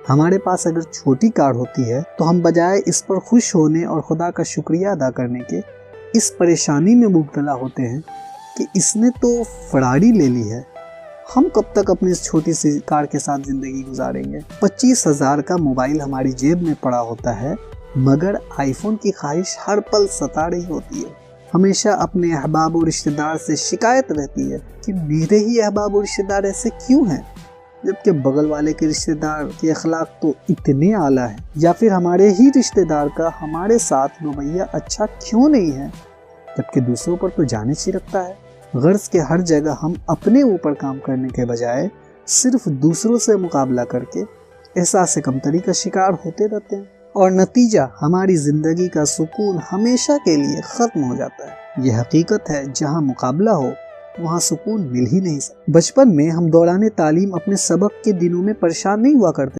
ہمارے پاس اگر چھوٹی کار ہوتی ہے تو ہم بجائے اس پر خوش ہونے اور خدا کا شکریہ ادا کرنے کے اس پریشانی میں مبتلا ہوتے ہیں کہ اس نے تو فراری لے لی ہے۔ ہم کب تک اپنی اس چھوٹی سی کار کے ساتھ زندگی گزاریں گے؟ 25,000 کا موبائل ہماری جیب میں پڑا ہوتا ہے، مگر آئی فون کی خواہش ہر پل ستا رہی ہوتی ہے۔ ہمیشہ اپنے احباب و رشتہ دار سے شکایت رہتی ہے کہ میرے ہی احباب و رشتہ دار ایسے کیوں ہیں، جبکہ بغل والے کے رشتہ دار کے اخلاق تو اتنے اعلیٰ ہیں، یا پھر ہمارے ہی رشتہ دار کا ہمارے ساتھ رویہ اچھا کیوں نہیں ہے، جبکہ دوسروں پر تو جانے چھڑکتا ہے۔ غرض کہ ہر جگہ ہم اپنے اوپر کام کرنے کے بجائے صرف دوسروں سے مقابلہ کر کے احساس کمتری کا شکار ہوتے رہتے ہیں، اور نتیجہ ہماری زندگی کا سکون ہمیشہ کے لیے ختم ہو جاتا ہے۔ یہ حقیقت ہے، جہاں مقابلہ ہو وہاں سکون مل ہی نہیں سکتا۔ بچپن میں ہم دوران تعلیم اپنے سبق کے دنوں میں پریشان نہیں ہوا کرتے